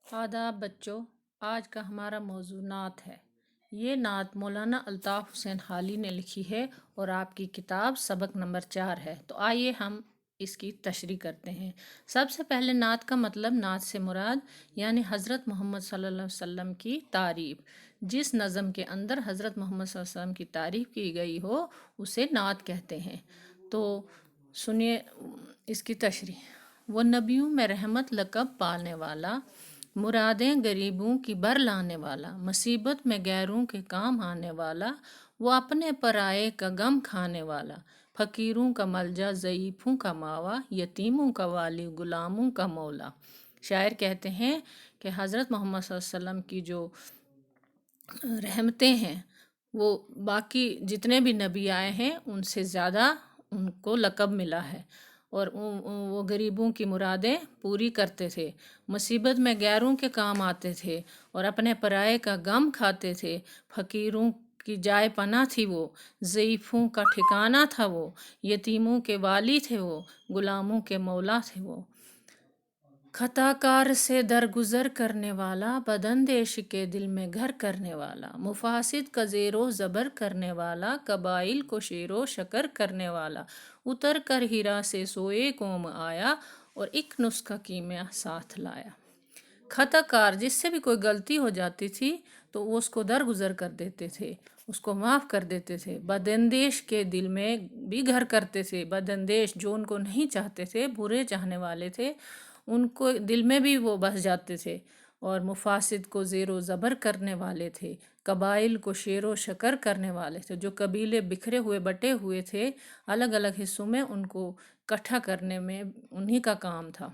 آداب بچوں، آج کا ہمارا موضوع نعت ہے۔ یہ نعت مولانا الطاف حسین خالی نے لکھی ہے اور آپ کی کتاب سبق نمبر 4 ہے۔ تو آئیے ہم اس کی تشریح کرتے ہیں۔ سب سے پہلے نعت کا مطلب، نعت سے مراد یعنی حضرت محمد صلی اللہ علیہ وسلم کی تعریف۔ جس نظم کے اندر حضرت محمد صلی اللہ علیہ وسلم کی تعریف کی گئی ہو اسے نعت کہتے ہیں۔ تو سنیے اس کی تشریح۔ وہ نبیوں میں رحمت لقب پانے والا، مرادیں غریبوں کی بر لانے والا، مصیبت میں غیروں کے کام آنے والا، وہ اپنے پرائے کا غم کھانے والا، فقیروں کا ملجا، ضعیفوں کا ماوا، یتیموں کا والی، غلاموں کا مولا۔ شاعر کہتے ہیں کہ حضرت محمد صلی اللہ علیہ وسلم کی جو رحمتیں ہیں وہ باقی جتنے بھی نبی آئے ہیں ان سے زیادہ ان کو لقب ملا ہے، اور وہ غریبوں کی مرادیں پوری کرتے تھے، مصیبت میں غیروں کے کام آتے تھے اور اپنے پرائے کا غم کھاتے تھے، فقیروں کی جائے پناہ تھی وہ، ضعیفوں کا ٹھکانہ تھا وہ، یتیموں کے والی تھے وہ، غلاموں کے مولا تھے وہ۔ خطا کار سے درگزر کرنے والا، بداندیش کے دل میں گھر کرنے والا، مفاسد کا زیر و زبر کرنے والا، قبائل کو شیر و شکر کرنے والا، اتر کر ہیرا سے سوئے قوم آیا اور ایک نسخہ کیمیا ساتھ لایا۔ خطا کار، جس سے بھی کوئی غلطی ہو جاتی تھی تو وہ اس کو درگزر کر دیتے تھے، اس کو معاف کر دیتے تھے۔ بداندیش کے دل میں بھی گھر کرتے تھے، بداندیش جو ان کو نہیں چاہتے تھے، برے چاہنے والے تھے، ان کو دل میں بھی وہ بس جاتے تھے، اور مفاسد کو زیر و زبر کرنے والے تھے، قبائل کو شیر و شکر کرنے والے تھے۔ جو قبیلے بکھرے ہوئے بٹے ہوئے تھے الگ الگ حصوں میں، ان کو اکٹھا کرنے میں انہی کا کام تھا۔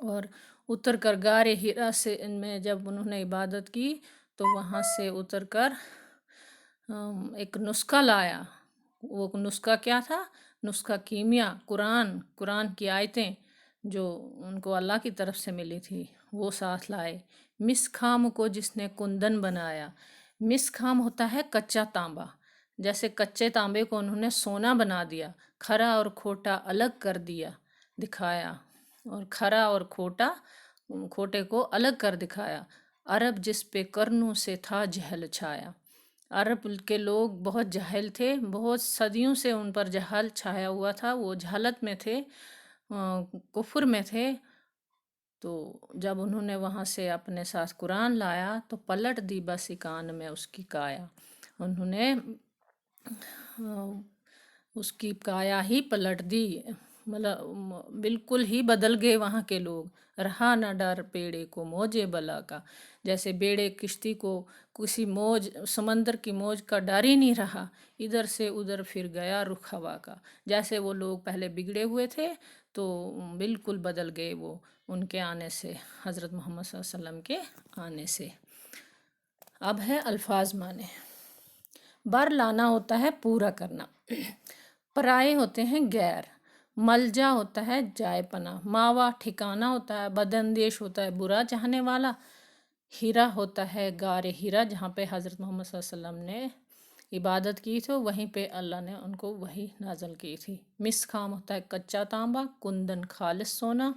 اور اتر کر غار ہیرا سے میں جب انہوں نے عبادت کی تو وہاں سے اتر کر ایک نسخہ لایا۔ وہ نسخہ کیا تھا؟ نسخہ کیمیا، قرآن کی آیتیں جو ان کو اللہ کی طرف سے ملی تھی وہ ساتھ لائے۔ مس خام کو جس نے کندن بنایا۔ مس خام ہوتا ہے کچا تانبا، جیسے کچے تانبے کو انہوں نے سونا بنا دیا، کھرا اور کھوٹا الگ کر دیا، دکھایا، اور کھرا اور کھوٹے کو الگ کر دکھایا۔ عرب جس پہ کرنوں سے تھا جہل چھایا۔ عرب کے لوگ بہت جاہل تھے، بہت صدیوں سے ان پر جہل چھایا ہوا تھا، وہ جہالت میں تھے، کفر میں تھے۔ تو جب انہوں نے وہاں سے اپنے ساتھ قرآن لایا تو پلٹ دی بس کان میں اس کی کایا۔ انہوں نے اس کی کایا ہی پلٹ دی، مطلب بالکل ہی بدل گئے وہاں کے لوگ۔ رہا نہ ڈر بیڑے کو موجے بلا کا، جیسے بیڑے کشتی کو کسی موج، سمندر کی موج کا ڈر ہی نہیں رہا، ادھر سے ادھر پھر گیا رخ ہوا کا۔ جیسے وہ لوگ پہلے بگڑے ہوئے تھے تو بالکل بدل گئے وہ ان کے آنے سے، حضرت محمد صلی اللہ علیہ وسلم کے آنے سے۔ اب ہے الفاظ معنی۔ بر لانا ہوتا ہے پورا کرنا، پرائے ہوتے ہیں غیر، ملجا ہوتا ہے جائے پناہ، ماوا ٹھکانہ ہوتا ہے، بداندیش ہوتا ہے برا چاہنے والا، ہیرا ہوتا ہے غار ہیرا جہاں پہ حضرت محمد صلی اللہ علیہ وسلم نے عبادت کی تھی، وہیں پہ اللہ نے ان کو وحی نازل کی تھی۔ مس خام ہوتا ہے کچا تانبا، کندن خالص سونا،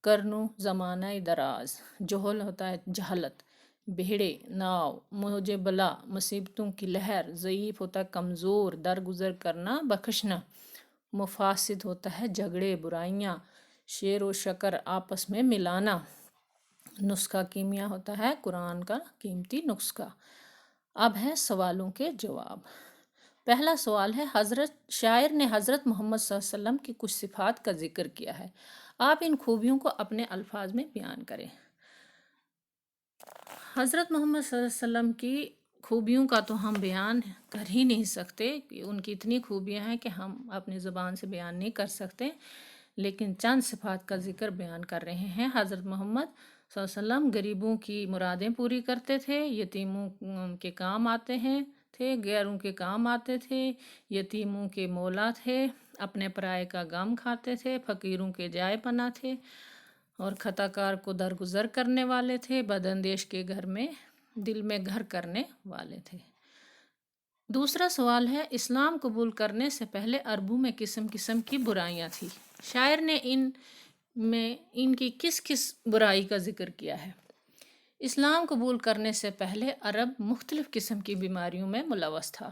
کرنو زمانہ دراز، جہل ہوتا ہے جہالت، بھیڑے ناؤ، موجے بلا مصیبتوں کی لہر، ضعیف ہوتا ہے کمزور، درگزر کرنا بخشنا، مفاسد ہوتا ہے جھگڑے برائیاں، شیر و شکر آپس میں ملانا، نسخہ کیمیا ہوتا ہے قرآن کا قیمتی نسخہ۔ اب ہے سوالوں کے جواب۔ پہلا سوال ہے، شاعر نے حضرت محمد صلی اللہ علیہ وسلم کی کچھ صفات کا ذکر کیا ہے، آپ ان خوبیوں کو اپنے الفاظ میں بیان کریں۔ حضرت محمد صلی اللہ علیہ وسلم کی خوبیوں کا تو ہم بیان کر ہی نہیں سکتے، ان کی اتنی خوبیاں ہیں کہ ہم اپنی زبان سے بیان نہیں کر سکتے، لیکن چند صفات کا ذکر بیان کر رہے ہیں۔ حضرت محمد صلی اللہ علیہ وسلم غریبوں کی مرادیں پوری کرتے تھے، یتیموں کے کام آتے تھے، غیروں کے کام آتے تھے، یتیموں کے مولا تھے، اپنے پرائے کا غم کھاتے تھے، فقیروں کے جائے پناہ تھے، اور خطا کار کو درگزر کرنے والے تھے، بداندیش کے گھر میں دل میں گھر کرنے والے تھے۔ دوسرا سوال ہے، اسلام قبول کرنے سے پہلے عربوں میں قسم قسم کی برائیاں تھیں، شاعر نے ان کی کس کس برائی کا ذکر کیا ہے۔ اسلام قبول کرنے سے پہلے عرب مختلف قسم کی بیماریوں میں ملوث تھا۔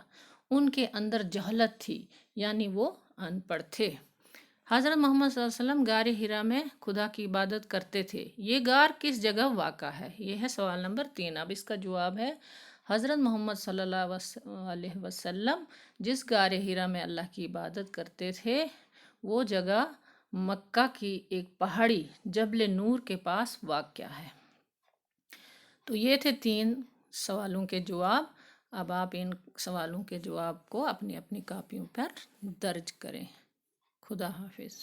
ان کے اندر جہالت تھی، یعنی وہ ان پڑھ تھے۔ حضرت محمد صلی اللہ علیہ وسلم غار ہرا میں خدا کی عبادت کرتے تھے۔ یہ غار کس جگہ واقع ہے؟ یہ ہے سوال نمبر 3۔ اب اس کا جواب ہے حضرت محمد صلی اللہ علیہ وسلم جس غار ہرا میں اللہ کی عبادت کرتے تھے وہ جگہ مکہ کی ایک پہاڑی جبل نور کے پاس واقع ہے۔ تو یہ تھے 3 سوالوں کے جواب۔ اب آپ ان سوالوں کے جواب کو اپنی اپنی کاپیوں پر درج کریں۔ خدا حافظ۔